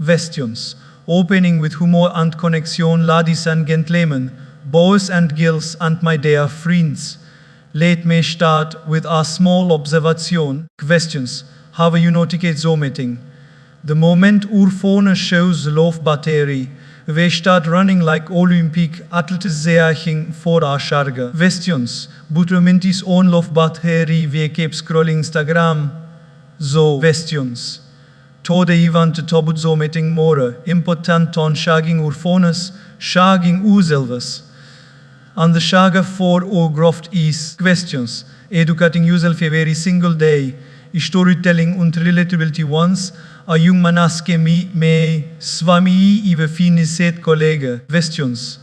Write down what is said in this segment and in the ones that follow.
Questions. Opening with humor and connection, ladies and gentlemen, boys and girls and my dear friends. Let me start with a small observation. Questions. Have you noticed something? The moment our phone shows low battery, we start running like Olympic athletes zeaching for our charge. Questions. But moment is on low battery, we keep scrolling Instagram. So, questions. Today we want to talk about something more important on shagging our phones, shagging ourselves. And the shagger for our growth is questions. Educating yourself every single day. Storytelling and relatability once. A young man asked me, Swami, even finished collega. Questions.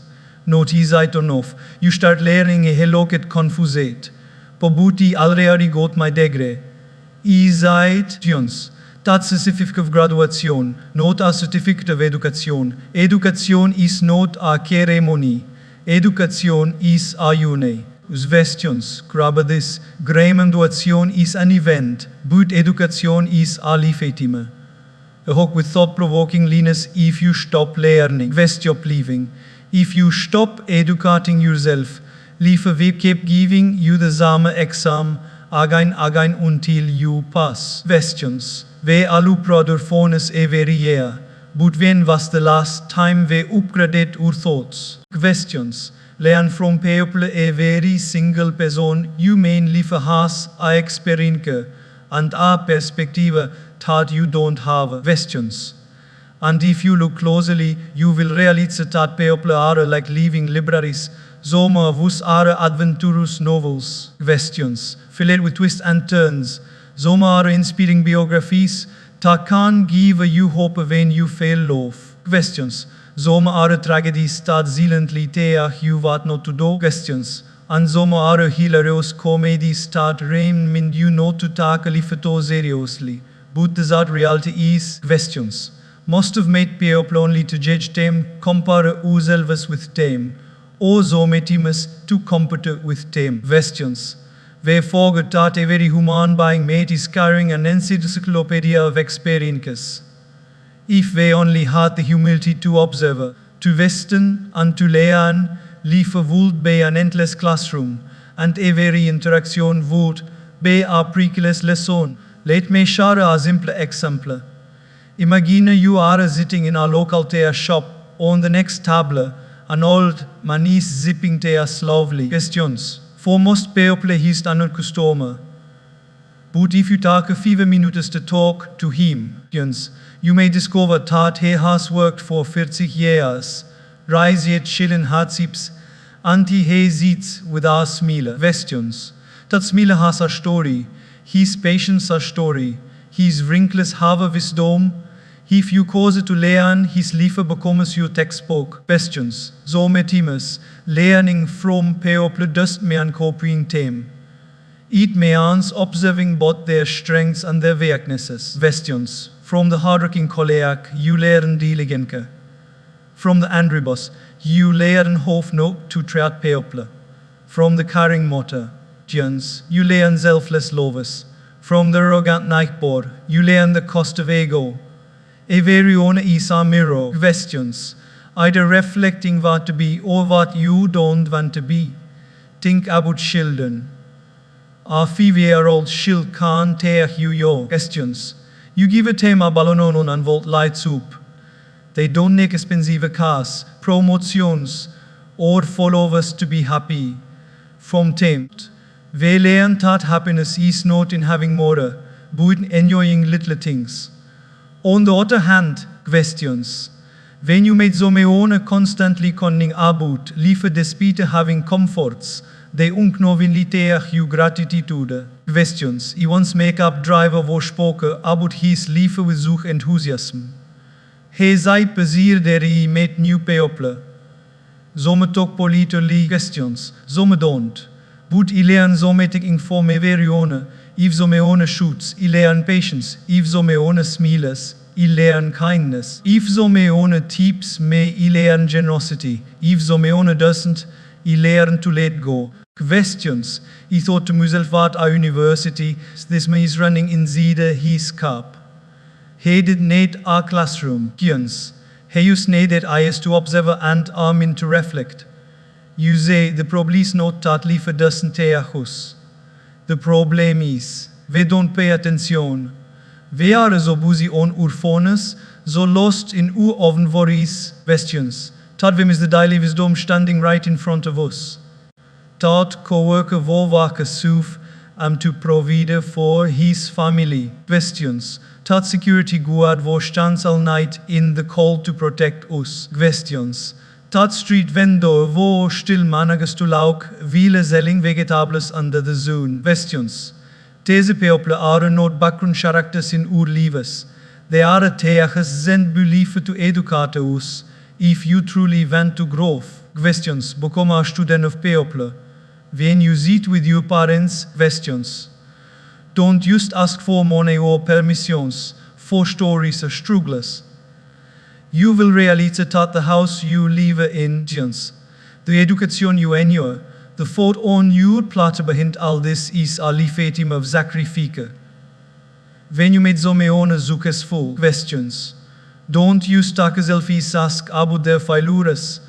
Not easy to know. You start learning a hello get confused. Pobuti already got my degree. Easy tunes. That's a certificate of graduation, not a certificate of education. Education is not a ceremony. Education is a journey. Questions. Grab this. Graduation is an event, but education is a lifetime. A hook with thought-provoking leanness if you stop learning. Stop living. If you stop educating yourself, life will keep giving you the same exam again until you pass. Questions. We all produce phones every year, but when was the last time we upgraded our thoughts? Questions. Learn from people every single person you mainly has a experience and a perspective that you don't have. Questions. And if you look closely, you will realize that people are like living libraries. Some of us are adventurous novels. Questions. Filled with twists and turns. Some are inspiring biographies that can give you hope when you fail love. Questions. Some are tragedies that silently tell you what not to do. Questions. And some are hilarious comedies that remind you not to take life too seriously. But that reality is questions. Most have made people only to judge them, compare ourselves with them, or some attempts to compete with them. Questions. We forget that every human being made is carrying an encyclopedia of experiences. If we only had the humility to observe, to listen, and to learn, life would be an endless classroom, and every interaction would be a priceless lesson. Let me share a simple example. Imagine you are sitting in a local tea shop. On the next table, an old man is sipping tea slowly. Questions. For most people, he is an customer. But if you take 5 minutes to talk to him, you may discover that he has worked for 40 years, raised children hardships, and he sits with a smile. Questions. That smile has a story. His patience a story. His wrinkles have a wisdom. If you cause to learn, his life becomes your textbook. Questions. So metimus. Learning from people does mean copying them. It means observing both their strengths and their weaknesses. Questions. From the hardworking colleague, you learn diligence. From the angry boss, you learn hope not to treat people. From the caring mother, you learn selfless love. From the arrogant neighbor, you learn the cost of ego. Every one is a mirror. Questions. Either reflecting what to be or what you don't want to be. Think about children. A 5-year-old child can't tell you your questions. You give a them a balloon and volt lights up. They don't make expensive cars, promotions, or followers to be happy. From them, we learn that happiness is not in having more, but in enjoying little things. On the other hand, questions. When you made some own constantly conning about life despite having comforts, they unknowingly take you gratitude. Questions. I once make-up driver was spoken about his life with such enthusiasm. He zei plezier der hij met new people. Some talk politically questions, some don't. But I learn something inform every one. If some one shoots, I learn patience. If some one smiles, I learn kindness. If some one tips me, I learn generosity. If some one doesn't, I learn to let go. Questions. I thought to myself at a university, this man is running inside his cup. He did need our classroom. Kians. He used needed eyes to observe and arm to reflect. You say the problem is not that life doesn't take us. The problem is, we don't pay attention. We are so busy on our phones, so lost in our own worries, questions. That we miss the daily wisdom standing right in front of us. That co-worker will work serve to provide for his family. Questions. That security guard will stands all night in the cold to protect us. Questions. Dat street vendor wo still manages to lauk viele selling vegetables under the zone. Questions. Deze people are not background characters in our lives. They are teaches zijn believen to educate us if you truly want to grow. Questions. Become a student of people. When you sit with your parents, questions. Don't just ask for money or permissions, for stories or struggles. You will realize that the house you live in, the education you enjoy, the thought on your platte behind all this is a lifetim of sacrifice. When you met zomeone successful questions, don't you stack selfies ask about their failures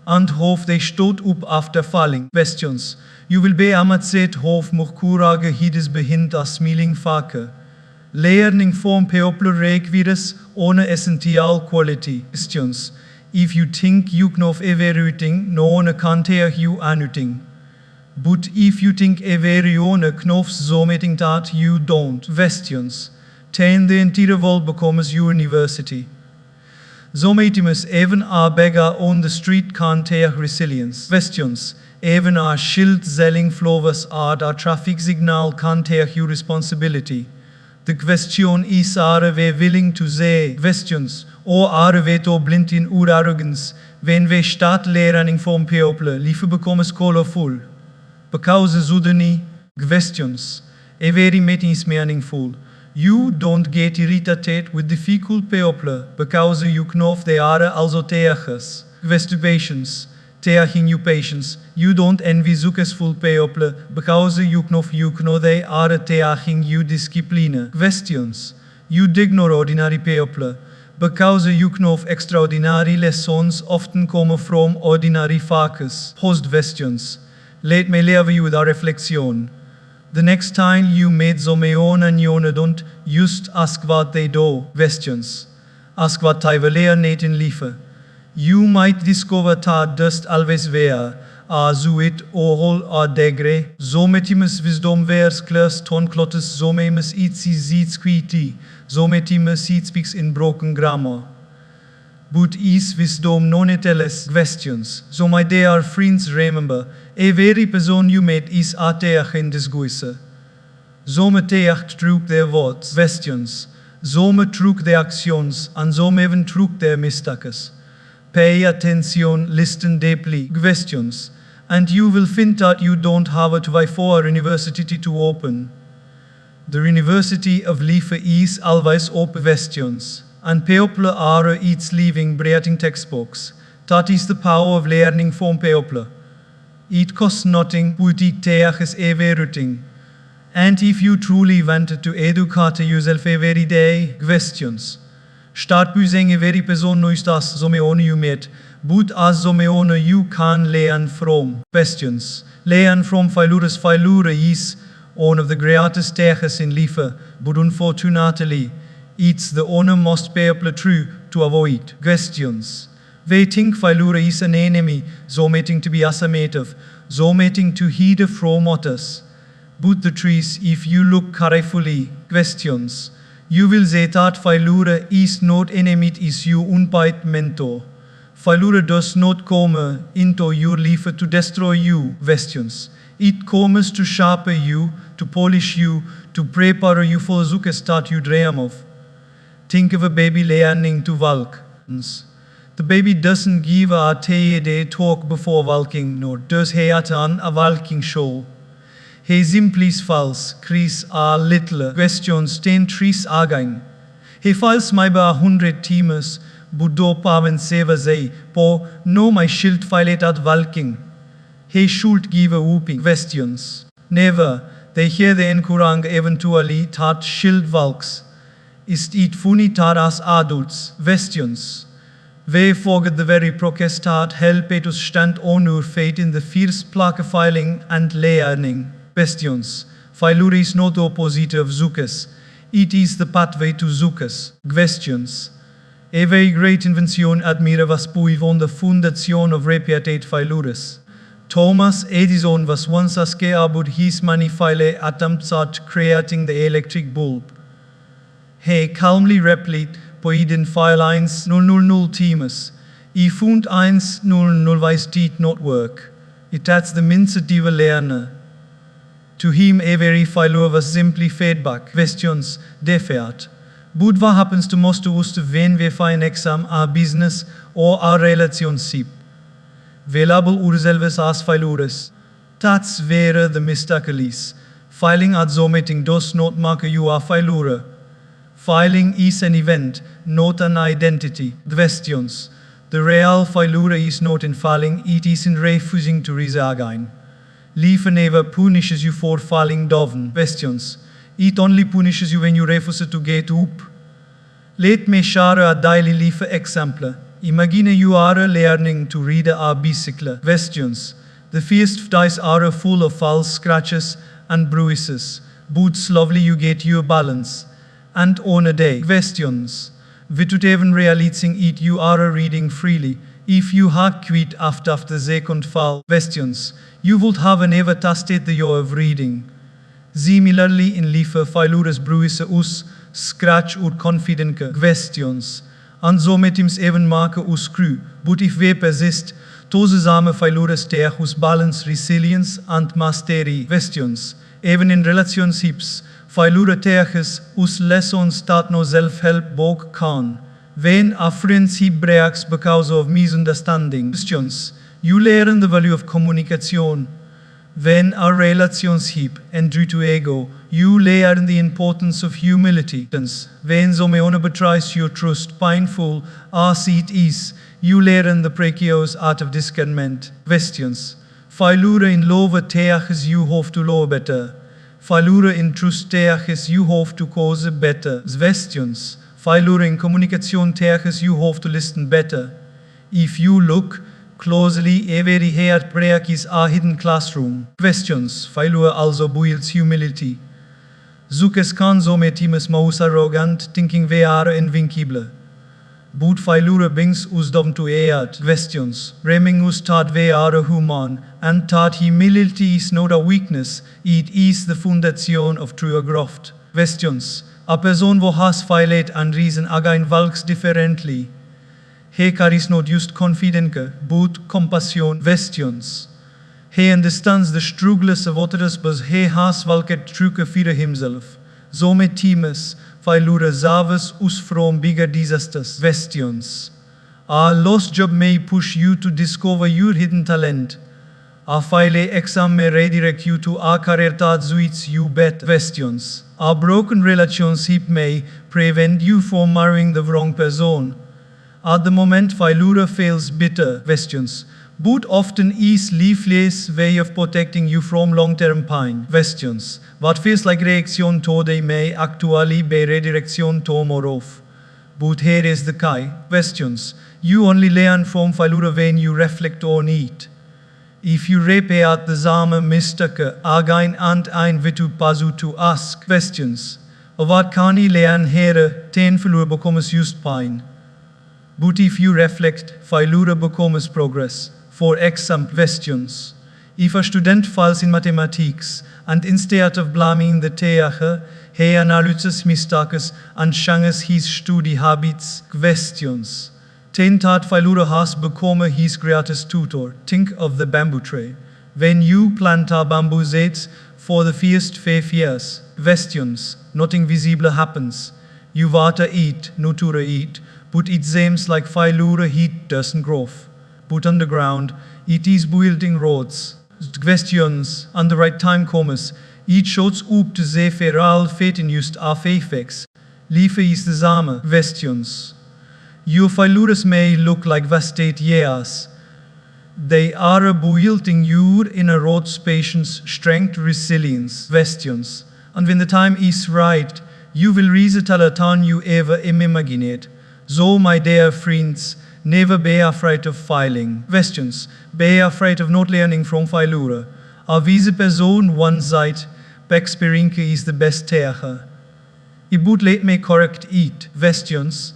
and hope they stood up after falling. Questions. You will be amatset hof murkurage hides behind a smiling fake. Learning from people requires ohne essential quality. Questions. If you think you know everything, no one can tell you anything. But if you think everyone knows something that you don't. Questions. Then the entire world becomes university. Sometimes even a beggar on the street can take resilience. Questions. Even a schild selling flowers at a traffic signal can take your responsibility. The question is, are we willing to say questions, or are we too blind in our arrogance when we start learning from people? Life becomes colorful. Because suddenly, questions, every meeting is meaningful. You don't get irritated with difficult people because you know they are also teachers. Questions, teaching you patience. You don't envy successful people because you know they are teaching you discipline. Questions, you ignore ordinary people because you know extraordinary lessons often come from ordinary focus. Post questions, let me leave you with a reflection. The next time you meet someone and you don't just ask what they do. Questions. Ask what they will learn in life. You might discover that just always where, zo it all a degree, zo metimus wisdom vers klus ton clotus zo memus itzi zits quiti, zo metimus it speaks in broken grammar. But is wisdom non etelles questions. So my dear friends, remember, every person you met is a teach in disguise. Some teach through their words, questions. Some through their actions, and some even through their mistakes. Pay attention, listen deeply, questions, and you will find that you don't have to wait for a university to open. The University of Life is always open questions. And people are its living, breathing textbooks. That is the power of learning from people. It costs nothing, but it teaches everything. And if you truly wanted to educate yourself every day, questions. Start by saying every person knows that someone you met, but as someone you can learn from. Questions. Learn from failures. Failure is one of the greatest teachers in life, but unfortunately, it's the honor most people try to avoid. Questions. We think failure is an enemy, something to be assumed, something to hide from others. But the truth, if you look carefully, questions, you will see that failure is not enemy, it is your unpaid mentor. Failure does not come into your life to destroy you. Questions. It comes to sharpen you, to polish you, to prepare you for the success that you dream of. Think of a baby learning to walk. The baby doesn't give a day talk before walking, nor does he attend a walking show. He simply falls, cries a little, questions 10 trees again. He falls maybe 100 times, but do paven seva say, po no my schild feilet at walking. He should give a whooping. Questions. Never, they hear the encourage eventually that schild walks. Ist it funitaras adults, questions. We forget the very prokestat helpetus stand onur fate in the fierce plakefiling and learning. Questions. Philure is not the opposite of Zucas. It is the pathway to Zucas. Questions. A very great invention admira was puivon the fundation of repietate Philures. Thomas Edison was once asked about his manifold attempts at creating the electric bulb. He calmly replied, Poiden Philines 000 Themes. I fund 100 weiß did not work. It adds the mincetive learner. To him, a very Philure was simply feedback. Questions, defert. But what happens to most of us when we find exam, our business, or our relationship? We label ourselves as Philures. That's where the mistake is. Filing at Zometing does not mark you a Philure. Filing is an event, not an identity. Questions. The real Philure is not in filing, it is in refusing to resign. Life never punishes you for filing down. Questions. It only punishes you when you refuse to get up. Let me share a daily life example. Imagine you are learning to read a bicycle. Questions. The first days are full of false scratches and bruises, but slowly you get your balance. And on a day. Questions. Without even realizing it, you are reading freely. If you had quit after the second fall. Questions. You would have never tasted the joy of reading. Similarly, in life, Philures bruisen us, scratch or confidence. Questions. And so met ims even maken us cru. But if we persist, toze samen Philures tegen us balance, resilience and mastery. Questions. Even in relationships, Philure tegens us lessons that no self-help book can. When a friendship breaks because of misunderstanding. Questions. You learn the value of communication. When a relationship and due to ego, you learn the importance of humility. When someone betrays your trust, painful as it is, you learn the precarious art of discernment. Questions. Philure in love tegens you have to love better. Philure in trust tegens you have to cause better. Questions. Philure in communication tegens you have to listen better. If you look closely, every heartbreak is a hidden classroom. Questions. Philure also builds humility. Zuckes kan so met imes maus arrogant, thinking we are invincible. But Philure brings us down to earth. Questions. Reming us that we are human, and that humility is not a weakness, it is the foundation of true growth. Questions. A person who has failed and reason again walks differently. He carries not just confidence, but compassion. Questions. He understands the struggles of others, but he has walked through for himself. So met teams, Philure saves us from bigger disasters. Questions. A lost job may push you to discover your hidden talent. A failed exam may redirect you to a career that suits you better. Questions. A broken relationship may prevent you from marrying the wrong person. At the moment, Philure feels bitter. Questions. But often is leafless way of protecting you from long-term pain. Questions. What feels like reaction today may actually be redirection tomorrow. But here is the key. Questions. You only learn from Philure when you reflect on it. If you repeat the same mistake again and again without pausing to ask questions. Wat kan I learn here? Ten Philure becomes just pain. But if you reflect, Philure becomes progress. For example, questions. If a student fails in mathematics, and instead of blaming the teacher, he analyzes mistakes and changes his study habits. Questions. Ten that Philure has become his greatest tutor. Think of the bamboo tree. When you plant a bamboo seeds for the first 5 years, questions. Nothing visible happens. You water it, nurture it, but it seems like Philure it doesn't grow. But underground, it is building roads. Questions, and the right time comes. It shows up to the feral fate in just effects. Life is the same. Questions. Your Philures may look like wasted years. They are building your inner roads, patience, strength, resilience. Questions. And when the time is right, You will reach alle tan you ever imagined. So, my dear friends, never be afraid of failing. Questions. Be afraid of not learning from failure. A wiese persoon one side, experience is the best tegen. Je moet let me correct eat. Questions.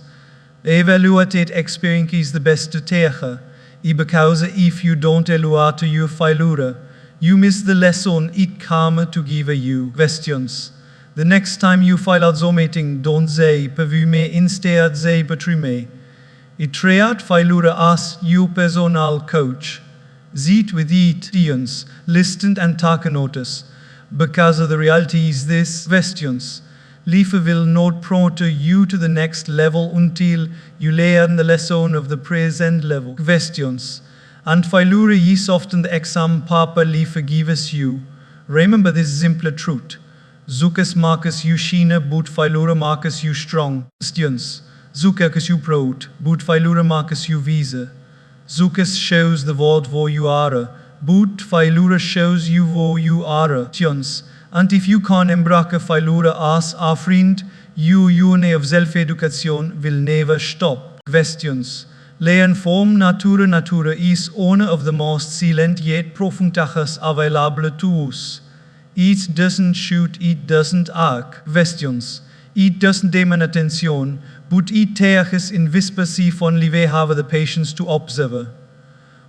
Evaluate experience is the best tegen. Because if you don't evaluate your failure, you miss the lesson it came to give you. Questions. The next time you fail at zo'n meeting, don't say, peux-vous me instead say, betru me. I treat failure as your personal coach. Ziet with it, science, listen and take notice. Because of the reality is this, questions. Life will not promote you to the next level until you learn the lesson of the present level. Questions. And failure is often the exam paper life gives you. Remember this simple truth. Zoekes markes you shine, but failure markes you strong. Questions. Zoekes you proud, but failure markes you wiese. Zoekes shows the world where you are, but failure shows you where you are. Questions. And if you can't embrace failure as a friend, your journey of self-education will never stop. Questions. Learn from nature. Nature is one of the most silent yet profound things available to us. It doesn't shoot, it doesn't act. Questions. It doesn't demand attention, but it takes in whispers if only we have the patience to observe.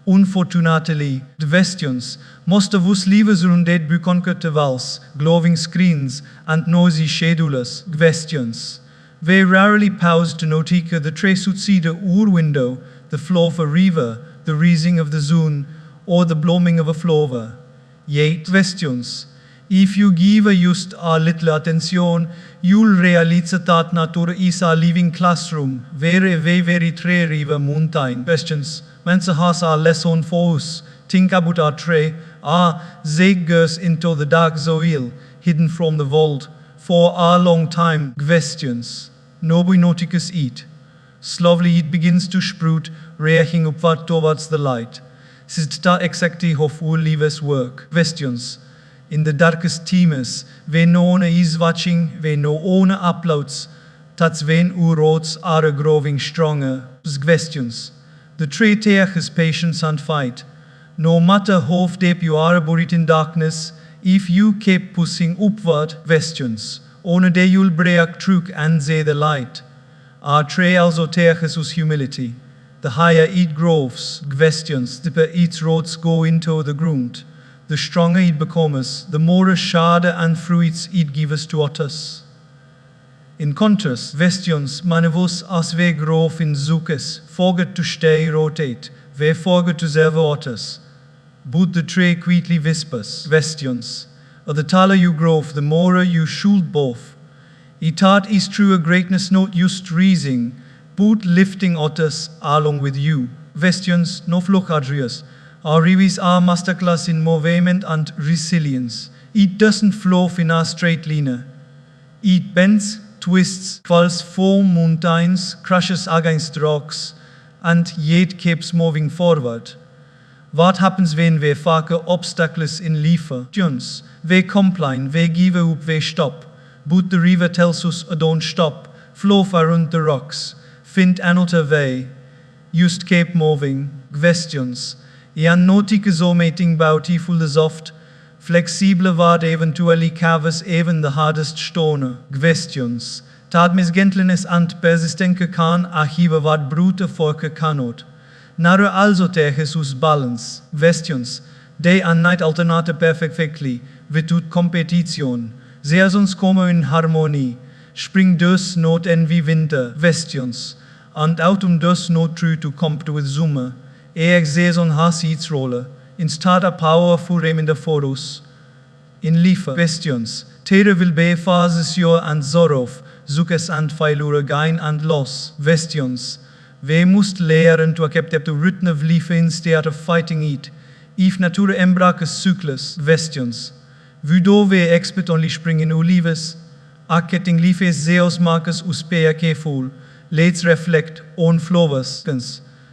Unfortunately, the questions. Most of us live surrounded by concrete walls, glowing screens, and noisy schedules. Questions. We rarely pause to notice the trace outside our window, the flow of a river, the rising of the sun, or the blooming of a flower. Yet, questions. If you give just a little attention, you'll realize that nature is a living classroom, where we very tree river mountain. Questions. Mensen has a lesson for us. Think about a tree, that goes into the dark soil, hidden from the world, for a long time. Questions. Nobody notices it. Slowly it begins to sprout, reaching upward towards the light. This is exactly how our lives work. Questions. In the darkest times, when no one is watching, when no one uploads, that's when our roads are growing stronger. Questions. The tree takes patience and fight. No matter how deep you are buried in darkness, if you keep pushing upward. Questions. On day you'll break through and see the light. Our tree also takes us humility. The higher it grows. Questions. The deeper its roots go into the ground. The stronger it becomes, the more shade and fruits it gives to others. In contrast, questions manivus as we grow in zoekes, forget to stay rotate, we forget to serve others. But the tree quietly whispers. Questions. The taller you grow, the more you should both. It is true a greatness not just rising, but lifting others along with you. Questions. No flock adrius. Our reviews are masterclass in movement and resilience. It doesn't flow in a straight line. It bends, twists, falls from mountains, crashes against rocks, and yet keeps moving forward. What happens when we face obstacles in life? We complain, we give up, we stop. But the river tells us don't stop. Flow around the rocks. Find another way. Just keep moving. Questions. En notige zometing beautiful de soft, flexibele wat eventually covers even the hardest stone. Questions. Tad misgentlenes and persistenke kan archive wat brute forke cannot. Nare also teges us balance. Questions. Day and night alternate perfectly, without competition. Seasons komen in harmonie. Spring dus not envy winter. Questions. And autumn dus not true to compete with summer. Season has its role. In start a powerful remainder for us. In life, questions. There will be phases joy and sorrow, success and failure, gain and loss. Questions. We must learn to accept the rhythm of life instead of fighting it. If nature embraces cycles. Questions. Waardoor we expect only spring in our lives. Accepting life zeos markers us pay careful. Let's reflect on flowers.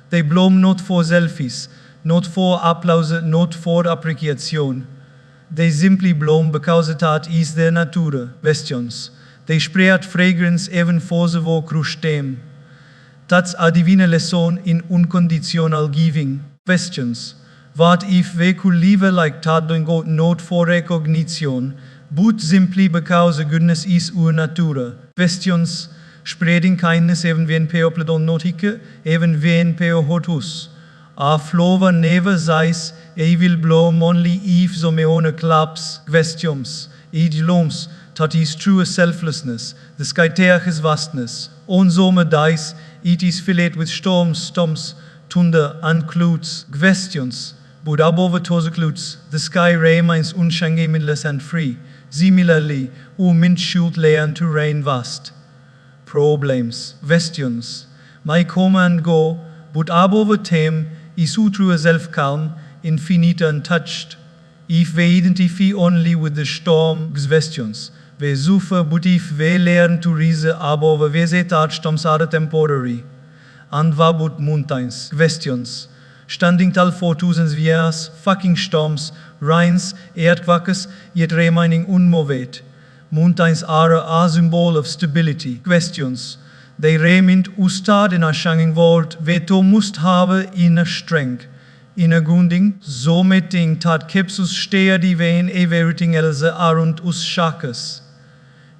They bloom not for selfies, not for applause, not for appreciation. They simply bloom because that is their nature. Questions. they spread fragrance even for the wo crustem. That's a divine lesson in unconditional giving. Questions. What if we could live like that doing God not for recognition, but simply because the goodness is our nature? Questions. Spreading kindness even when people don't notice, even when people hurt us. Our flower never says, I will bloom only if the meone claps. Questions. Idioms. That is true selflessness, the sky is vastness. On zomer dice, it is filled with storms, thunder, and clouds. Questions. But above those clouds, the sky remains unshangimidless and free. Similarly, wind should learn to rain vast. Problems. Questions. My come and go, but above them is who through a self-calm, infinite untouched. If we identify only with the storm, questions. We suffer, but if we learn to reason above, we say that storms are temporary. And what but mountains? Questions. Standing tall for thousands of years, fucking storms, rains, earthquakes, yet remaining unmoved. Mountains are a symbol of stability. Questions. They remain ustad in a shining world, we to must have inner strength. Inner grounding, so meeting that keeps us steady when everything else around us shakes.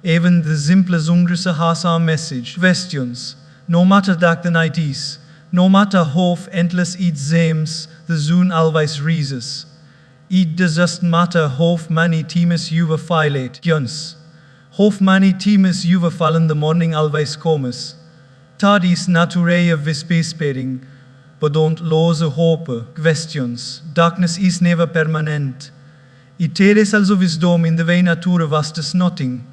Even the simplest Ungrisse has a message. Questions. No matter dark the night is, no matter how endless it seems, the sun always rises. It does just matter how many teams you were violate. Guns. How many teams you were fallen the morning always comes. That is nature of sparing, but don't lose hope. Questions. Darkness is never permanent. It is also wisdom in the way nature wastes nothing.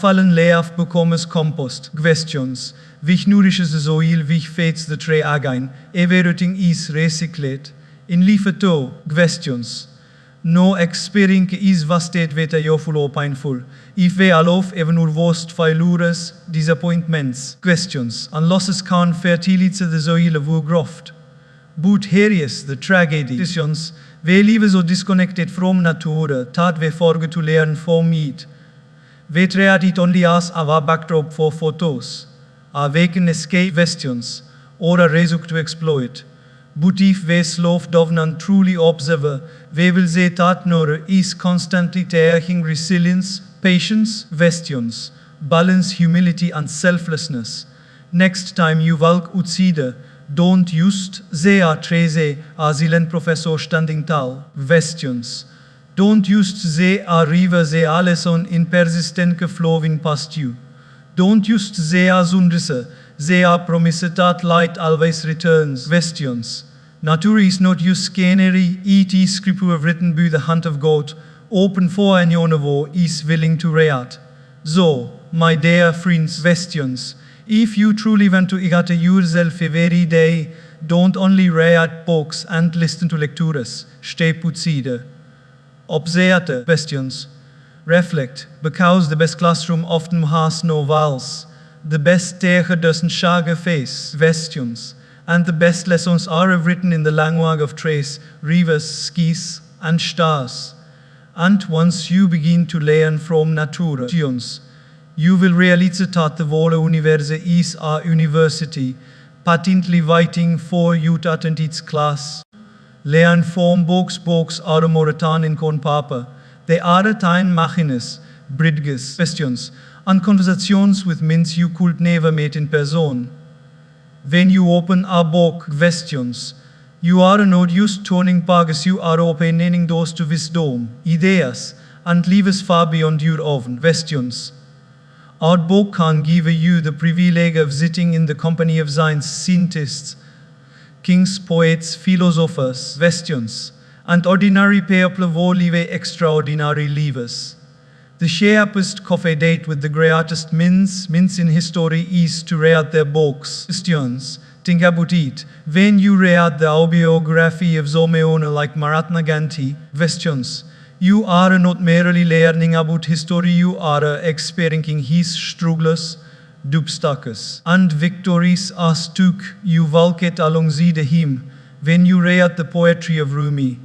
Fallen leaf becomes compost. Questions. Which nourishes the soil, which feeds the tree again. Everything is recycled. In life too. Questions. No experience is wasted whether joyful or painful. If we allow even our worst failures, disappointments, questions, and losses can fertilize the soil of our growth. But here is the tragedy. Decisions. We live so disconnected from nature that we forget to learn from it. We treat it only as our backdrop for photos, a vacant escape questions, or a reason to exploit. But if we slow down and truly observe, we will see that nature is constantly teaching resilience, patience, questions, balance, humility, and selflessness. Next time you walk outside, don't just say a treze, a silent professor standing tall. Questions. Don't just say a river, say a lesson in persistent flowing past you. Don't just say a sunrise, say a promise that light always returns. Questions. Nature is not your scenery, it is scripture written by the hand of God, open for anyone who is willing to read. So, my dear friends, questions. If you truly want to educate yourself every day, don't only read books and listen to lectures. Step outside. Observe questions. Reflect, because the best classroom often has no walls. The best teacher doesn't shag a face. Questions. And the best lessons are written in the language of trees, rivers, skies, and stars. And once you begin to learn from nature, you will realize that the whole universe is a university, patently waiting for you to attend its class. Learn from books are more in con papa. They are time machines, bridges, questions, and conversations with men you could never meet in person. When you open a book, questions, you are not just turning pages, you are opening doors to wisdom, ideas, and lives far beyond your own. Questions. Our book can give you the privilege of sitting in the company of scientists, kings, poets, philosophers, questions, and ordinary people who live extraordinary lives. The sharpest coffee date with the greatest minds in history is to read their books. Questions. Think about it. When you read the autobiography of Zomeona like Mahatma Gandhi, questions. You are not merely learning about history, you are experiencing his struggles, obstacles, and victories as took you walk it alongside him. When you read the poetry of Rumi,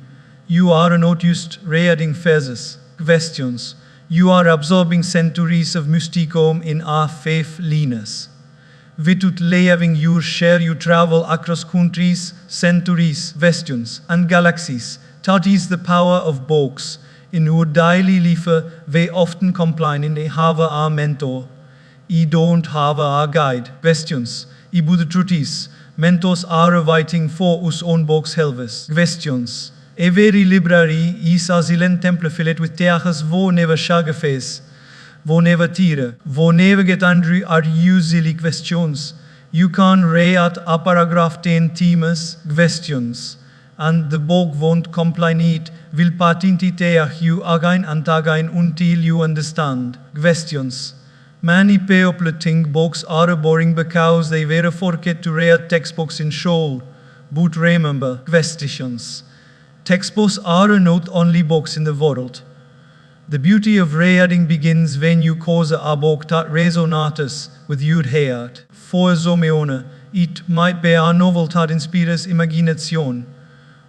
you are not just reading phrases, questions. You are absorbing centuries of mysticum in our faithfulness. Without leaving your share, you travel across countries, centuries, questions, and galaxies. That is the power of books. In our daily life, we often complain in have our mentor. I don't have our guide. Questions. But the truth is, mentors are waiting for us on books helvers. Questions. Every library is a silent temple filled with teachers wo never shageface. Wo never tieren, wo never get angry are usually questions. You can read a paragraph 10 themes, questions. And the book won't complain it, will patinti you again and again until you understand. Questions. Many people think books are boring because they were forget to read textbooks in school. But remember, questions. Textbooks are not only books in the world. The beauty of reading begins when you cause a book that resonates with your heart. For some, it might be a novel that inspires imagination.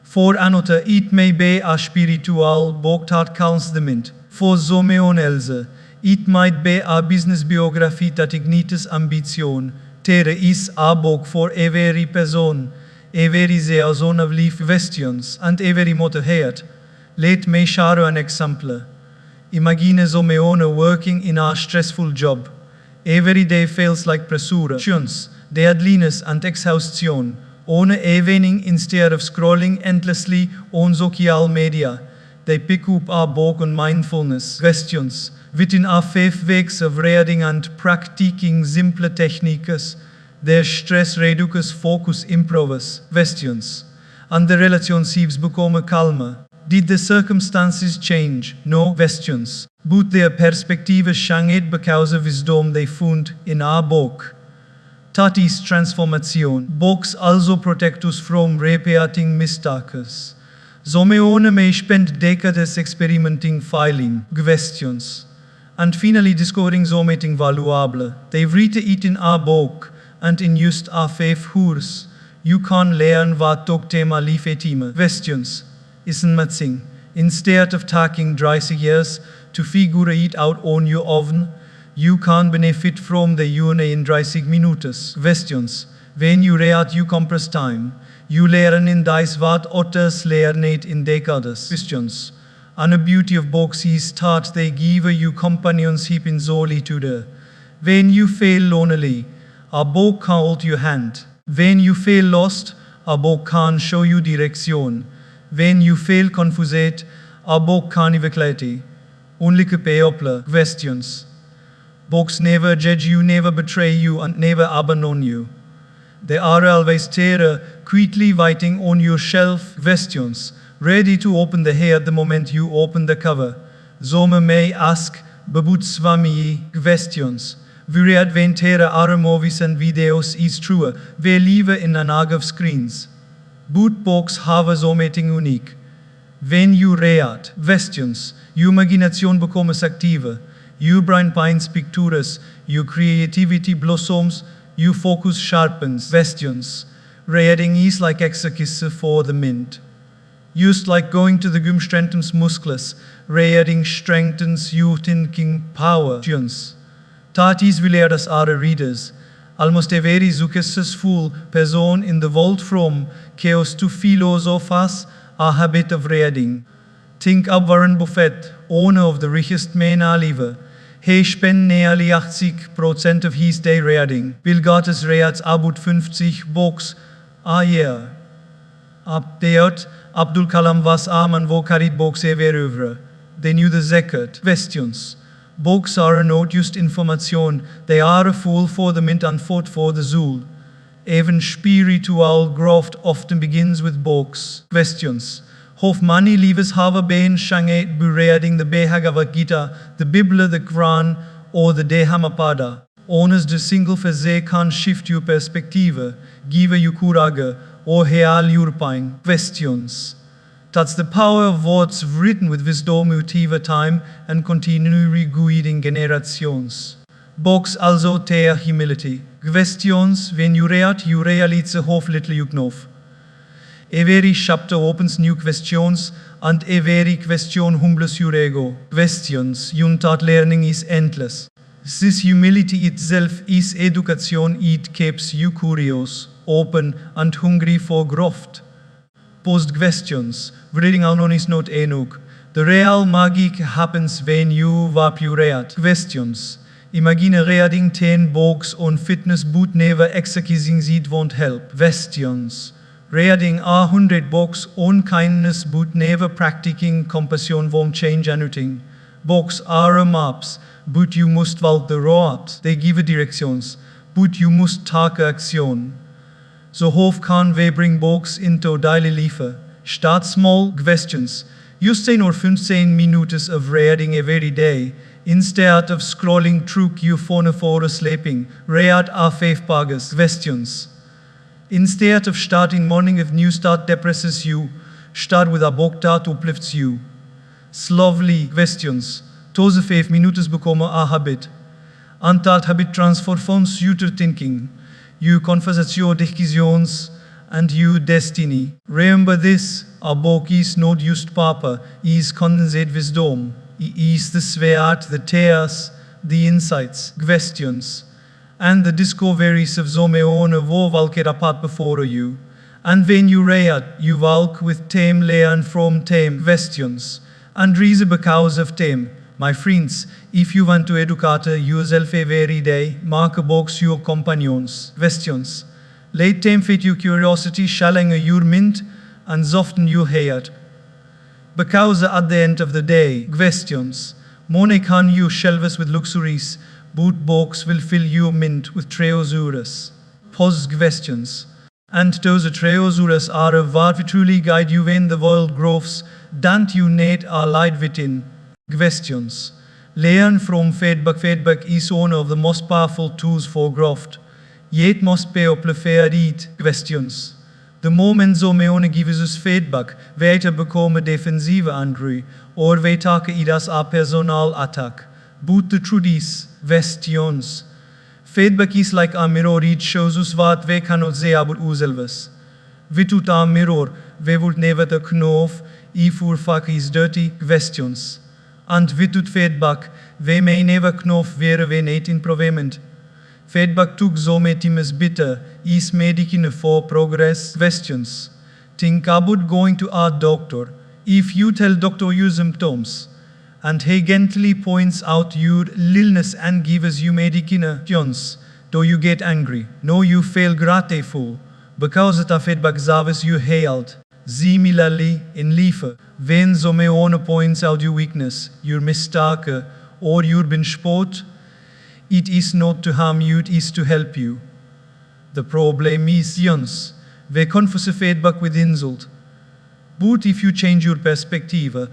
For another, it may be a spiritual book that calms the mind. For some else, it might be a business biography that ignites ambition. There is a book for every person, every season of life questions, and every motivated. Let me share an example. Imagine someone working in a stressful job. Every day feels like pressure, deadliness and exhaustion. On evening, instead of scrolling endlessly on social media, they pick up a book on mindfulness. Questions. Within a 5 weeks of reading and practicing simple techniques, their stress reduces, focus improves. Questions. And the relationships become calmer. Did the circumstances change? No. Questions. But their perspective changed because of wisdom they found in our book. That is transformation. Books also protect us from repeating mistakes. Someone may spend decades experimenting, failing. Questions. And finally discovering something valuable. They read it in our book and in just a 5 hours. You can learn what talk thema life time. Questions. Isn't matching. Instead of taking 30 years to figure it out on your own, you can benefit from the journey in 30 minutes. Questions. When you read, you compress time. You learn in dice what others learn in decades. Questions. And the beauty of books is that they give you companionship in solitude. When you feel lonely, a book can hold your hand. When you feel lost, a book can show you direction. When you feel confused, a book can give clarity. Only people. Questions. Books never judge you, never betray you, and never abandon you. They are always there, quietly waiting on your shelf. Questions. Ready to open the head the moment you open the cover. Some may ask, but Swami, questions. We read when there are movies and videos is true. We live in an age of screens. But books have something unique. When you read, questions, your imagination becomes active. Your brain paints pictures, your creativity blossoms, your focus sharpens. Questions. Reading is like exercise for the mind. Just like going to the gym strengthens muscles, reading strengthens your thinking power. That is we learn as our readers. Almost every successful person in the world from chaos to philosophers a habit of reading. Think of Warren Buffett, owner of the richest man alive. He spent nearly 80% of his day reading. Bill Gates reads about 50 books a year. Update, Abdul Kalam was a man who carried books everywhere. They knew the secret. Questions. Books are not just information, they are a fool for the mind and food for the soul. Even spiritual growth often begins with books. Questions. How many lives have been changed by reading the Bhagavad Gita, the Bible, the Quran, or the Dhammapada? Honest the single phase can shift your perspective, give you courage, or heal your pain. Questions. That's the power of words written with wisdom motive time and continually guiding generations. Books also teach humility. Questions. When you read, you realize how little you know. Every chapter opens new questions, and every question humbles your ego. Questions, that learning is endless. This humility itself is education. It keeps you curious, open, and hungry for growth. Post questions, reading alone is not enough. The real magic happens when you warp your read questions. Imagine reading 10 books on fitness but never exercising, it won't help. Questions. Reading 100 books on kindness but never practicing compassion won't change anything. Books are maps, but you must walk the road. They give directions, but you must take action. So how can we bring books into daily life? Start small. Questions. Use 10 or 15 minutes of reading every day. Instead of scrolling through your phone for sleeping, read 5 pages. Questions. Instead of starting morning with news that depresses you, start with a book that uplifts you. Slowly. Questions. Those 5 minutes become a habit. And that habit transforms your thinking, your conversation, decisions, and your destiny. Remember this, a book is not just paper, it is condensed wisdom. It is the sword, the tears, the insights, questions, and the discoveries of Zomeone wo walk apart before you. And when you read, you walk with them, learn from them, questions, and reason because of them. My friends, if you want to educate yourself every day, mark books your companions. Questions. Let them feed your curiosity, shalling your mind, and soften your heart. Because at the end of the day, questions. Money can you shelves with luxuries, but books will fill your mind with treasures. Pose questions. And those treasures are what will truly guide you when the world grows. Don't you need a light within? Questions. Learn from feedback. Feedback is one of the most powerful tools for growth. Yet must pay up it. Questions. The moment Zomeone gives us feedback, wij bekomen defensieve angry, or wij taken it as a personal attack. But the truth is, questions. Feedback is like a mirror, it shows us what we cannot say about ourselves. Without a mirror, we would never know if our fuck is dirty. Questions. And without feedback, we may never know where we need improvement. Feedback took Zometim's bitter is medicine for progress. Questions. Think about going to a doctor. If you tell doctor your symptoms, and he gently points out your illness and gives you medications, do you get angry? No, you feel grateful, because the feedback gives you healed. Similarly, in life, when Zomeone points out your weakness, your mistake, or your blind spot, it is not to harm you, it is to help you. The problem is, we confuse feedback with insult. But if you change your perspective,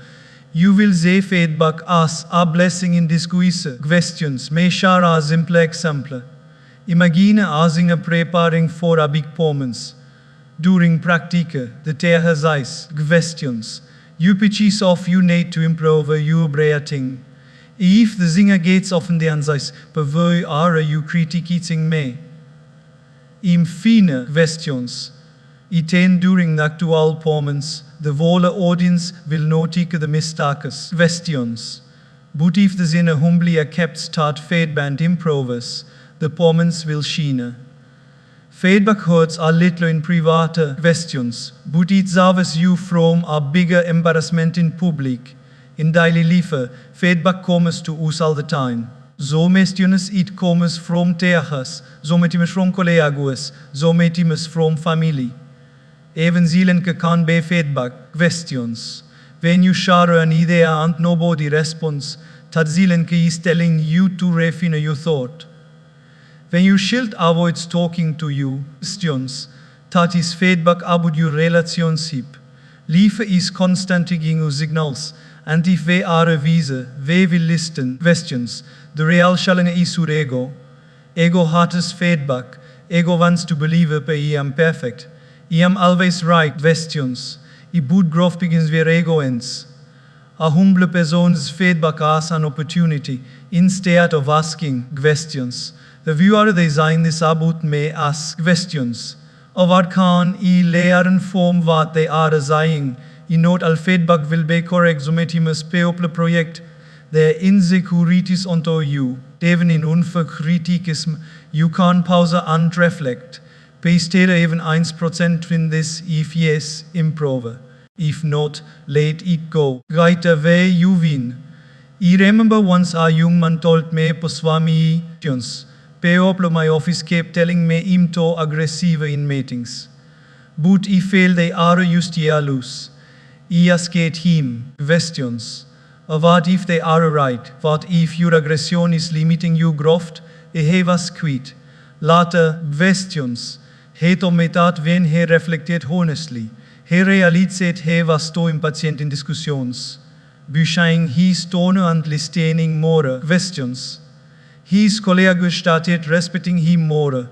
you will see feedback as a blessing in disguise. Questions. May share a simple example. Imagine as preparing for a big performance. During practice, the exercise. Questions. You pitches off you need to improve your breathing. If the singer gets often the answers, but why are you critiquing me? Infine. Questions. Iten during the actual performance, the whole audience will notice the mistakes. Questions. But if the singer humbly kept start feedback and improves, the performance will shine. Feedback hurts a little in private. Questions. But it saves you from a bigger embarrassment in public. In daily life, feedback comes to us all the time. Zometim's it comes from teachers, zometim's from colleagues, zometim's from family. Even zielen can be feedback. Questions. When you share an idea and nobody responds, that zielen is telling you to refine your thought. When your shield avoids talking to you, questions. That is feedback about your relationship. Life is constantly giving you signals, and if we are a visa, we will listen. Questions. The real challenge is your ego. Ego hates feedback. Ego wants to believe I am perfect. I am always right. Questions. A good growth begins where ego ends. A humble person's feedback as an opportunity instead of asking questions. The viewer design is about me ask questions. Och vad kan I lära form vad det är säging? I not all feedback will be correct som etimus people projekt. Det insecurities onto you. Even in unförkritikism, you kan pausa and reflect. Pestera even 1% in this if yes, improve. If not, let it go. Right away you win. I remember once a young man told me på Swami Jones. People my office kept telling me I'm too aggressive in meetings. But I feel they are just jealous. I asked him questions. What if they are right? What if your aggression is limiting you growth? He was quit. Later questions. He told me that when he reflected honestly, he realized he was too impatient in discussions. Beschijn his tone and listening more questions. His colleagues started respecting him more.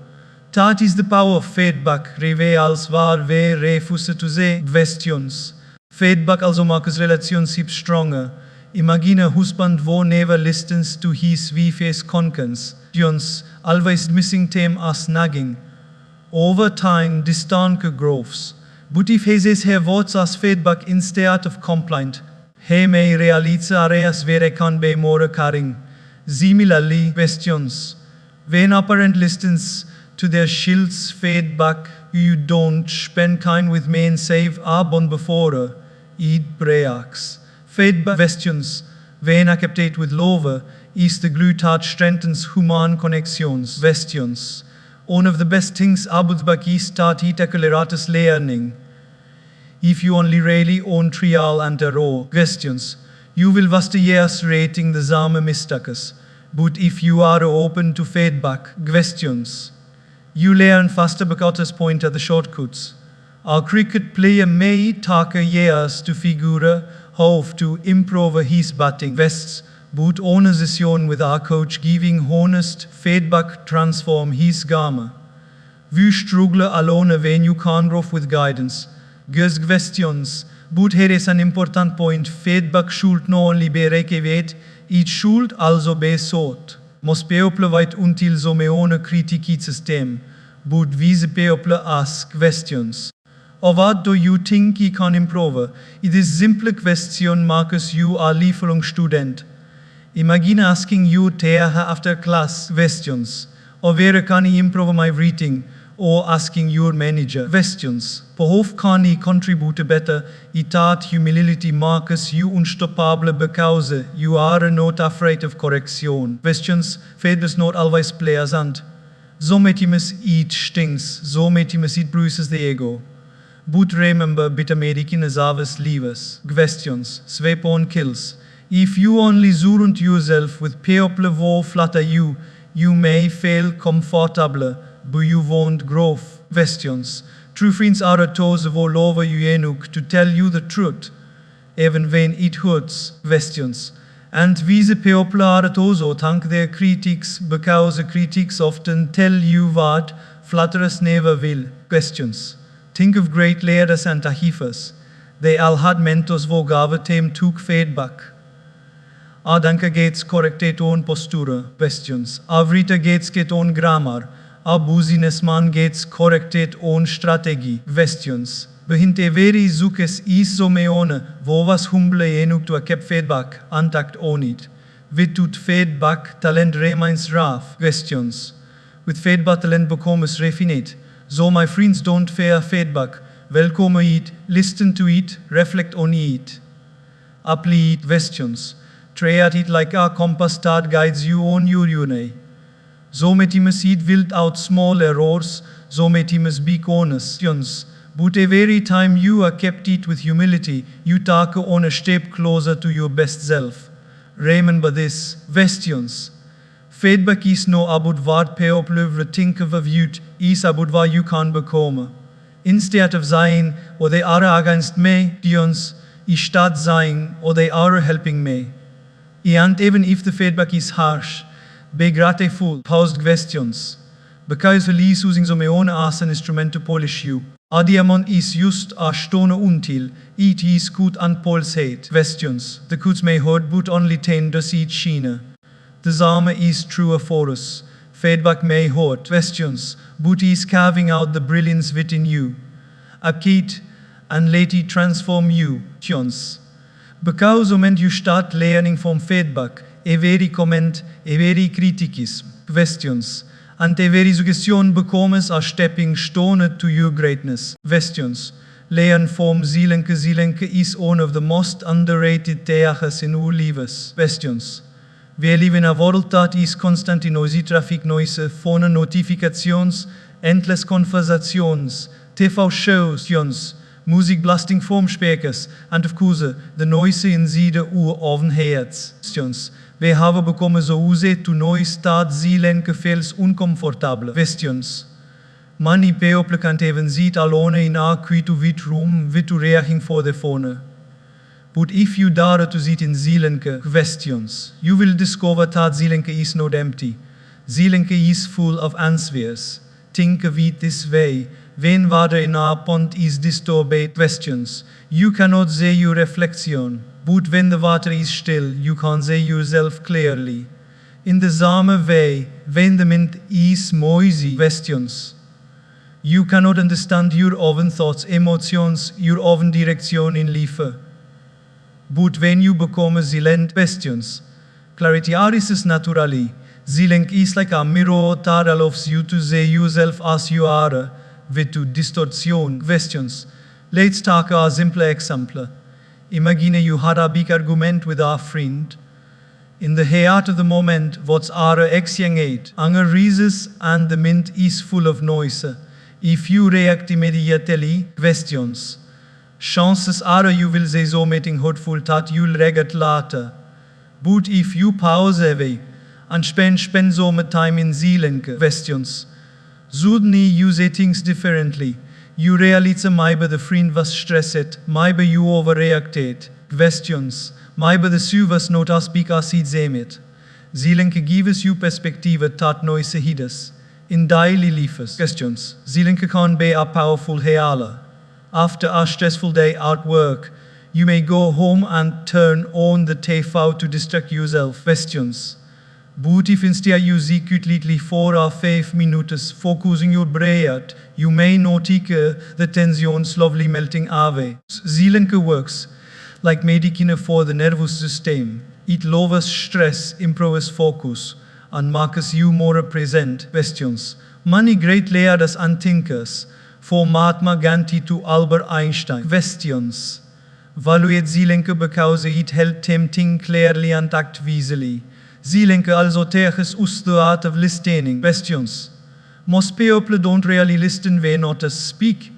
That is the power of feedback. Reveals waar we refusen to say questions. Feedback also makes relationships stronger. Imagine a husband who never listens to his wife's concerns. Always missing them as nagging. Over time, distance grows. But if he says he wants as feedback instead of complaint, he may realize areas where he can be more caring. Similarly, questions. When a parent listens to their child's feedback, you don't spend time with me and save a bond before it breaks. Feedback questions. When accepted with love, is the glue that strengthens human connections. Questions. One of the best things about back is that it accelerates learning. If you only really own trial and error questions, you will waste years rating the same mistakes. But if you are open to feedback questions, you learn faster because point at the shortcuts. A cricket player may take years to figure how to improve his batting vests, but on a session with our coach giving honest feedback transform his game. We struggle alone when you can't grow with guidance. Good questions, but here is an important point. Feedback should not only be received, it should also be sought. Most people wait until some ohne Kritik its system, but these people ask questions. Or what do you think you can improve? It is simple question marks you a lifelong student. Imagine asking you after class questions. Or where can I improve my reading? Or asking your manager questions. How can I contribute better? That humility marks you unstoppable because you are not afraid of correction. Questions, feedback not always pleasant. Sometimes it stings, sometimes it bruises the ego. But remember, bitter American is always leavers. Questions, sweep on kills. If you only surround yourself with people who flatter you, you may feel comfortable, but you won't grow. Questions. True friends are those who love you enough to tell you the truth, even when it hurts. Questions. And these people are those who thank their critics because the critics often tell you what flatterers never will. Questions. Think of great leaders and achievers. They all had mentors who gave them took feedback. Danke geht's corrected on posture. Questions. Rita geht's get on grammar. Businessman geht's corrected on strategy. Questions. Behinte veri zukes is meone, wo was humble enuk to accept feedback, antact on it. Without feedback, talent remains rough. Questions. With feedback, talent becomes refined. So my friends don't fear feedback. Welcome it, listen to it, reflect on it. Apply it. Questions. Treat it like a compass that guides you on your journey. Sometimes it will out small errors, sometimes big honest. But every time you accept it with humility, you take on a step closer to your best self. Remember this. Questions. Feedback is not about what people think of you, it is about what you can become. Instead of saying, or they are against me, I start saying, or they are helping me. And even if the feedback is harsh, be grateful. Posed questions. Because Elise using some own as an instrument to polish you. A diamond is just a stone until it is cut and pulsate. Questions. The cuts may hurt but only tend to see it shine. The same is true for us. Feedback may hurt. Questions. But is carving out the brilliance within you. Akit and let it transform you. Questions. Because when you start learning from feedback, every comment, every criticism. Questions. And every suggestion becomes a stepping stone to your greatness. Questions. Learn from Zeelenke. Zeelenke is one of the most underrated things in our lives. Questions. We live in a world that is constantly noisy, traffic noise, phone notifications, endless conversations, TV shows, music blasting from speakers, and of course, the noise inside our own heads. Questions. We have become so used to noise that Zeelenke feels uncomfortable. Questions. Many people can't even sit alone in a quiet room with reaching for the phone. But if you dare to sit in Zeelenke questions, you will discover that Zeelenke is not empty. Zeelenke is full of answers. Think of it this way. When water in a pond is disturbed, questions, you cannot see your reflection. But when the water is still, you can see yourself clearly. In the same way, when the mind is noisy, questions, you cannot understand your own thoughts, emotions, your own direction in life. But when you become silent, questions, clarity arises naturally. Zeelenke is like a mirror that allows you to see yourself as you are, with distortion. Questions. Let's take a simple example. Imagine you had a big argument with a friend. In the heat of the moment, what's our exchange? Anger rises and the mind is full of noise. If you react immediately, questions. Chances are you will say something hurtful that you'll regret later. But if you pause away and spend some time in Zeelenke, questions. Suddenly you say things differently. You realize maybe the friend was stressed, maybe you overreacted. Questions. Maybe the issue was not as big as it seemed. Zeelenke gives you perspective that noise hides. In daily life, questions. Zeelenke can be a powerful healer. After a stressful day at work, you may go home and turn on the TV to distract yourself. Questions. But if instead you sit quietly for 5 minutes, focusing your breath, you may notice the tension slowly melting away. Zeelenke works like medicine for the nervous system. It lowers stress, improves focus, and makes you more present. Questions. Many great leaders and thinkers, from Mahatma Gandhi to Albert Einstein. Questions. Valued Zeelenke because it helped him think clearly and act wisely. Zeelenke also teaches us the art of listening. Questions. Most people don't really listen when others speak.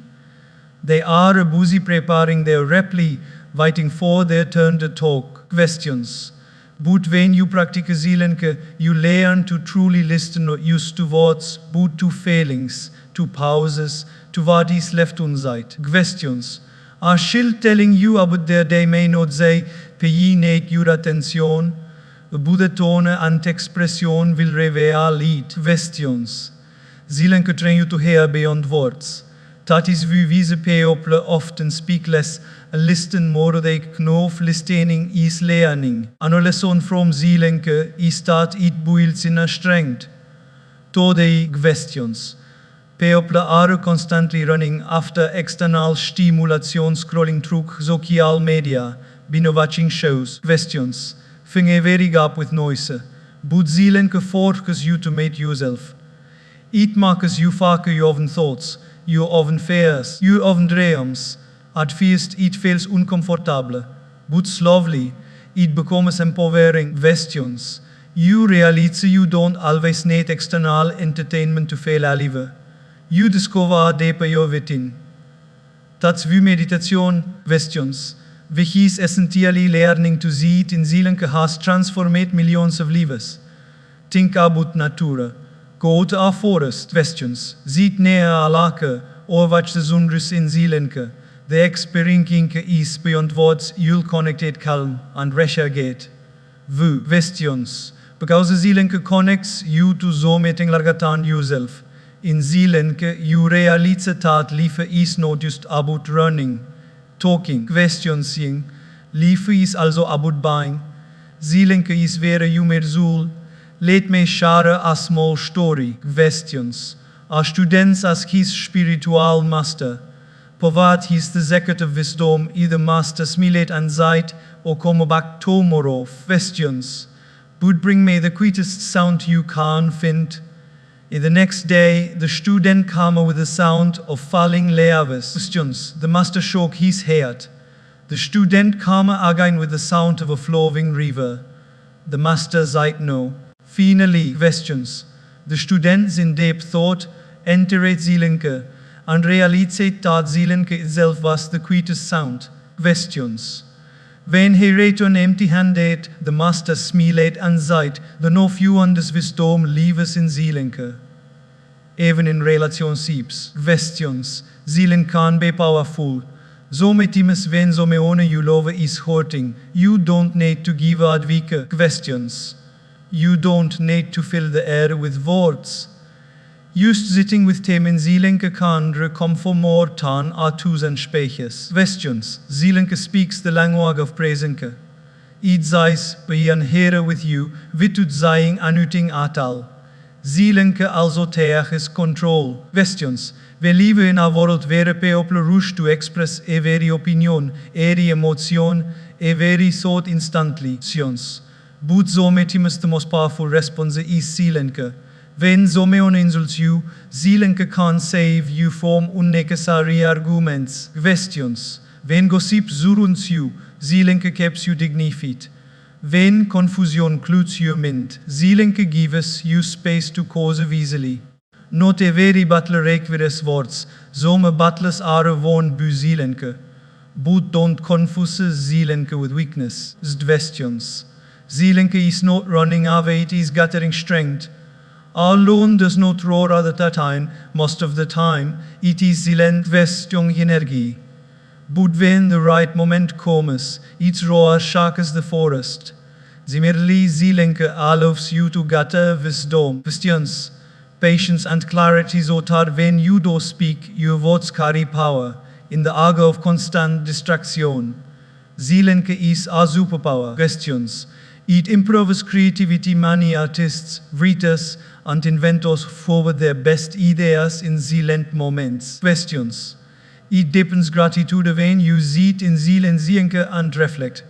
They are busy preparing their reply, waiting for their turn to talk. Questions. But when you practice Zeelenke, you learn to truly listen, not used to words, but to feelings, to pauses, to what is left unsaid. Questions. A child telling you about their day may not say, pay your attention. But the tone and expression will reveal it. Questions. Zeelenke train you to hear beyond words. That is why these people often speak less and listen more. They know listening is learning. And a lesson from Zeelenke is that it builds inner strength. Today, questions. People are constantly running after external stimulation, scrolling through social media, binge watching shows. Questions. Things vary up with noise, but Zeelenke forces you to meet yourself. It makes you focus your own thoughts, your own fears, your own dreams. At first it feels uncomfortable, but slowly it becomes empowering. Questions. You realize you don't always need external entertainment to feel alive. You discover deeper your within. That's why meditation. Questions. Which is essentially learning to sit in Zeelenke has transformed millions of lives. Think about nature. Go to a forest. Questions. Sit near a lake or watch the sunrise in Zeelenke. The experiencing is beyond words. You'll connect calm and resurgate. Questions. Because Zeelenke connects you to something larger than yourself. In Zeelenke, you realize that life is not just about running, talking, questioning. Life is also about being. Zeelenke is where you may rule. Let me share a small story. Questions. A student ask his spiritual master. Povat his the zakat of wisdom, either master smilet and zeit, or come back tomorrow. Questions. Would bring me the quietest sound you can find. In the next day, the student came with the sound of falling leaves. Questions. The master shook his head. The student came again with the sound of a flowing river. The master said no. Finally, questions. The students in deep thought entered Zeelenke and realized that Zeelenke itself was the quietest sound. Questions. When he returned empty-handed, the master smiled and said, "The no few anders wisdom lives in Zeelenke." Even in relationships. Questions. Zeelenke can be powerful. So metimus when so meone you love is hurting. You don't need to give advice. Questions. You don't need to fill the air with words. Just sitting with them in Zeelenke kan come for more than a tusen speeches. Questions. Zeelenke speaks the language of Presenke. It says, we are here with you, without saying anything at all. Zeelenke also takes control. Questions. We live in a world where people rush to express a very opinion, a emotion, a very thought instantly. But so metimus the most powerful response is Zeelenke. When someone insults you, Zeelenke can save you from unnecessary arguments. Questions. When gossip surrounds you, Zeelenke keeps you dignified. When confusion clouds your mind, Zeelenke gives you space to cause easily. Not a very battler requires words, some battlers are won by Zeelenke. But don't confuse Zeelenke with weakness. Questions. Zeelenke is not running away, it is gathering strength. Our loan does not roar at the time, most of the time, it is silent question energy. But when the right moment comes, its roar shakes the forest. Similarly, Zeelenke allows you to gather wisdom. Questions. Patience and clarity so that when you do speak, your words carry power. In the age of constant distraction, Zeelenke is a superpower. Questions. It improves creativity. Many artists, writers, and inventors forward their best ideas in silent moments. Questions. It deepens gratitude when you sit in Zeelenke and reflect.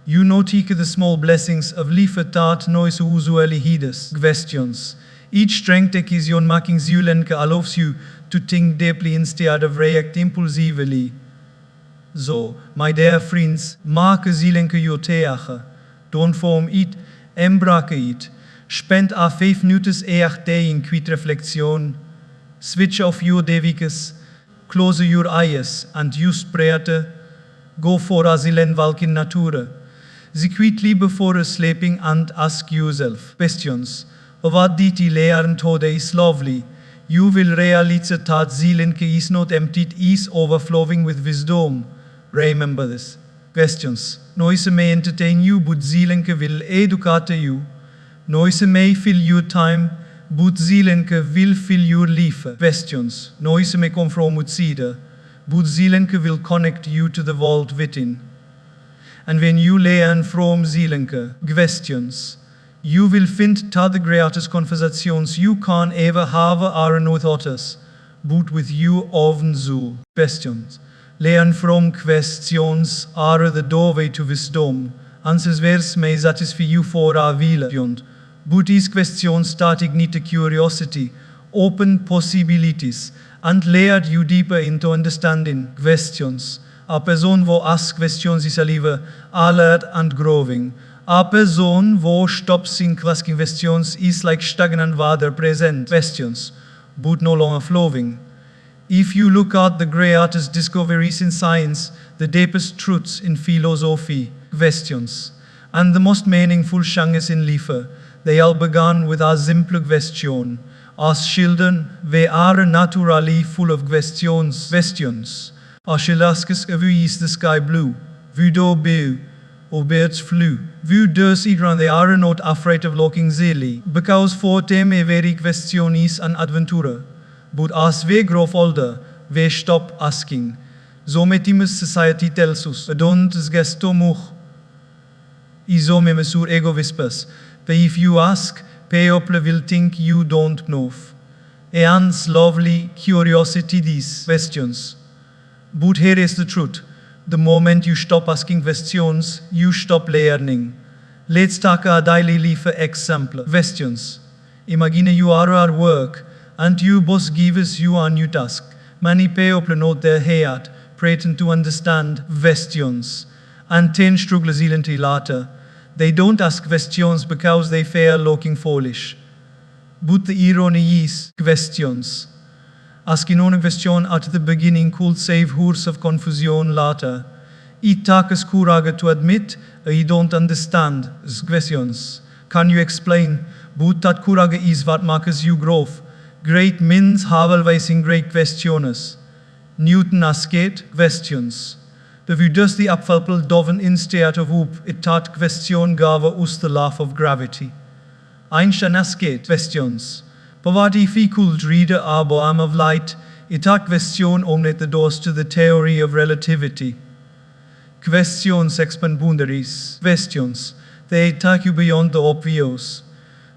You notice the small blessings of life that noise usually hides. Questions. Each strength acquisition making Zeelenke allows you to think deeply instead of react impulsively. So, my dear friends, make Zeelenke your theater. Don't form it, embrace it. Spend a 5 minutes each day in quiet reflection. Switch off your devices, close your eyes, and use prayer. Go for a silent walk in nature. Sit quietly before sleeping and ask yourself questions. What did I learn today slowly? You will realize that Zeelenke is not empty, it is overflowing with wisdom. Remember this. Questions. Noise may entertain you, but Zeelenke will educate you. Noise may fill your time, but Zeelenke will fill your life. Questions. Noise may come from outside, but Zeelenke will connect you to the world within. And when you learn from Zeelenke, questions, you will find that the greatest conversations you can ever have are not with others, but with your own soul. Questions. Learn from questions are the doorway to wisdom. Answers verse may satisfy you for a while, but these questions start ignite curiosity, open possibilities, and lead you deeper into understanding. Questions. A person who asks questions is alive, alert and growing. A person who stops asking questions is like stagnant water present. Questions, but no longer flowing. If you look at the greatest discoveries in science, the deepest truths in philosophy, questions, and the most meaningful changes in life, they all began with a simple question. As children, we are naturally full of questions. Questions. Als je asks, wie is the sky blue? Wie do blue? Or birds flew. Wie does it run? They are not afraid of looking silly, because for them a very question is an adventure. But as we grow older, we stop asking. So metimus society tells us, don't get too much. Iso me mesur ego whispers. But if you ask, people will think you don't know. Eans lovely curiosity these questions. But here is the truth. The moment you stop asking questions, you stop learning. Let's take a daily life example. Questions. Imagine you are at work and your boss gives you a new task. Many people nod their head, pretend to understand questions, and then struggle silently later. They don't ask questions because they fear looking foolish. But the irony is questions. Asking one question at the beginning could save hours of confusion later. It takes courage to admit you don't understand questions. Can you explain? But that courage is what makes you grow. Great minds have always great questions. Newton asked questions. De vi dus die apfel doven instead of up, it that question gave us the law of gravity. Einstein asked questions. But what if he could read a arm of light? It that question opened the doors to the theory of relativity. Questions expand boundaries. Questions. They take you beyond the obvious.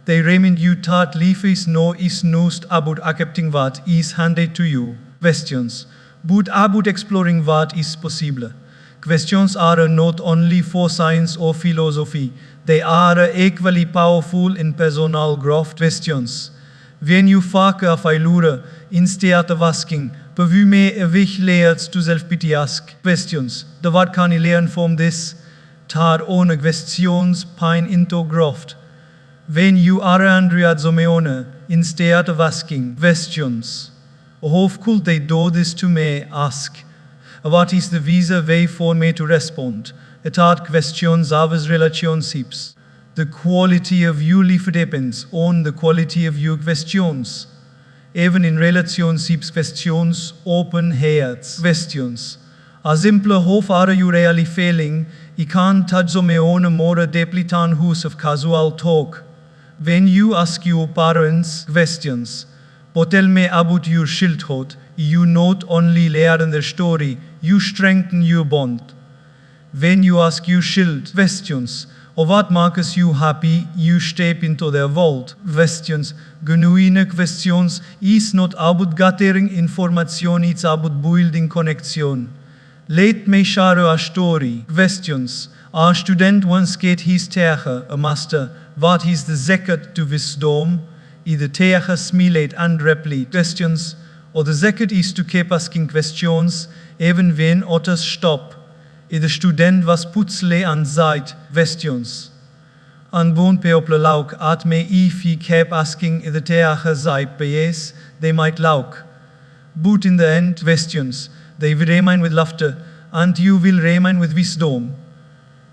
They remind you that life is not about accepting what is handed to you. Questions. But about exploring what is possible. Questions are not only for science or philosophy, they are equally powerful in personal growth. Questions. When you vaak failure, instead of asking, but we may wish leert to self-pity ask questions. The what can I learn from this? Tar ohne questions pine into growth. When you are Andrea Zomeone, instead of asking questions. How could they do this to me? Ask. What is the visa way for me to respond? It hard questions of relationships. The quality of your life depends on the quality of your questions. Even in relationships, questions open heads. Questions. A simple how far are you really feeling? I can't touch on my own more deeply than who's of casual talk. When you ask your parents questions, but tell me about your childhood, you not only learn their story, you strengthen your bond. When you ask your child questions, or what makes you happy, you step into their world. Questions, genuine questions, is not about gathering information, it's about building connection. Let me share a story. Questions. A student once get his tegen, a master, what is the secret to wisdom? Either tegen smiled and replied questions, or the secret is to keep asking questions, even when others stop. The student was putzle and said questions. And one people lauk at me if he kept asking the tegen said yes, they might lauk. But in the end, questions, they will remain with laughter, and you will remain with wisdom.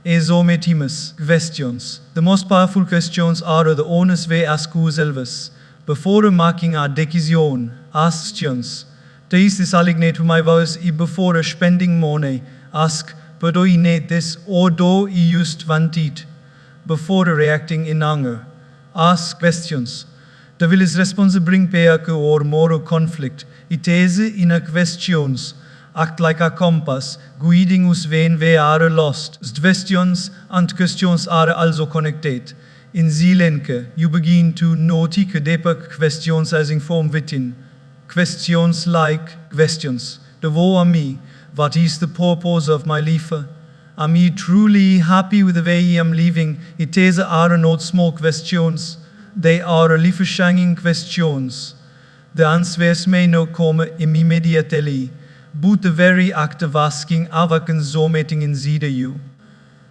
Metimus, questions. The most powerful questions are the honest way ask ourselves. Before making a decision, ask questions. This is aligned to my voice before spending money. Ask, but do I need this or do I just want it? Before reacting in anger. Ask questions. The will is responsible bring peak or moral conflict. It is in a questions. Act like a compass, guiding us when we are lost. Questions and questions are also connected. In Zielenke, you begin to notice deeper questions arising from within. Questions like questions. The wo am I? What is the purpose of my life? Am I truly happy with the way I am living? It is are not small questions. They are life-changing questions. The answers may not come immediately, but the very act of asking awakens zometing inside you.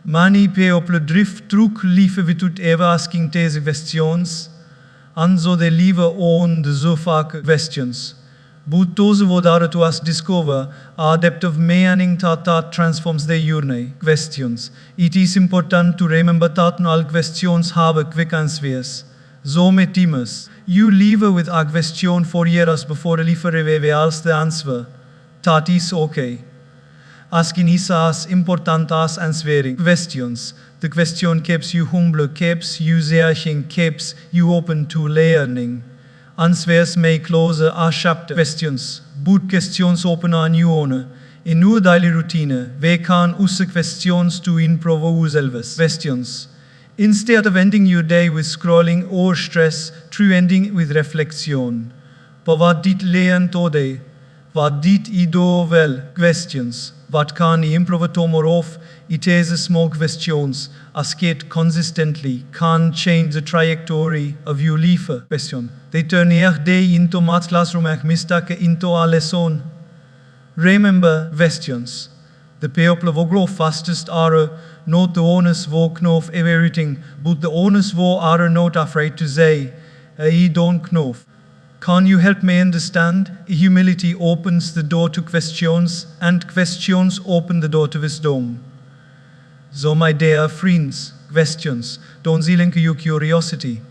Many people drift through life without ever asking these questions, and so they live on the so vaak questions. But those who are to us discover a depth of meaning that transforms their journey. Questions. It is important to remember that not all questions have quick answers. So metimus. You live with a question for years before you reveals the answer. That is okay. Asking is as important as answering questions. The question keeps you humble, keeps you searching, keeps you open to learning. Answers may close a chapter. Questions. But questions open a new one. In our daily routine, we can use questions to improve ourselves. Questions. Instead of ending your day with scrolling or stress, true ending with reflection. På vad ditt leende day, vad ditt idag väl, questions, vad kan I improve tomorrow, it is a small questions, asked consistently, can change the trajectory of your life, question. They turn your day into math classroom and mistake into a lesson. Remember, questions. The people who grow fastest are not the ones who know everything, but the ones who are not afraid to say, I don't know. Can you help me understand? Humility opens the door to questions, and questions open the door to wisdom. So, my dear friends, questions, don't silence your curiosity.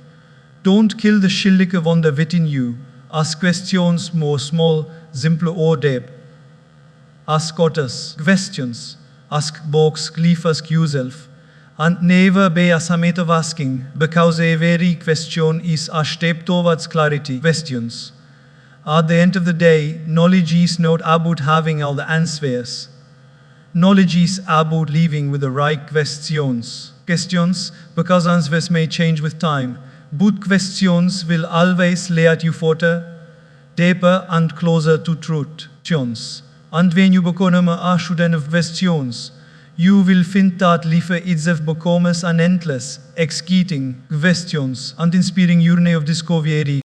Don't kill the schillige wonder within you. Ask questions more small, simple or deep. Ask others questions. Ask books, ask yourself. And never be ashamed of asking, because every question is a step towards clarity. Questions. At the end of the day, knowledge is not about having all the answers. Knowledge is about living with the right questions. Questions, because answers may change with time, but questions will always lead you further, deeper and closer to truth. Questions. And when you become a student of questions, you will find that life itself becomes an endless, exciting questions and inspiring journey of discovery.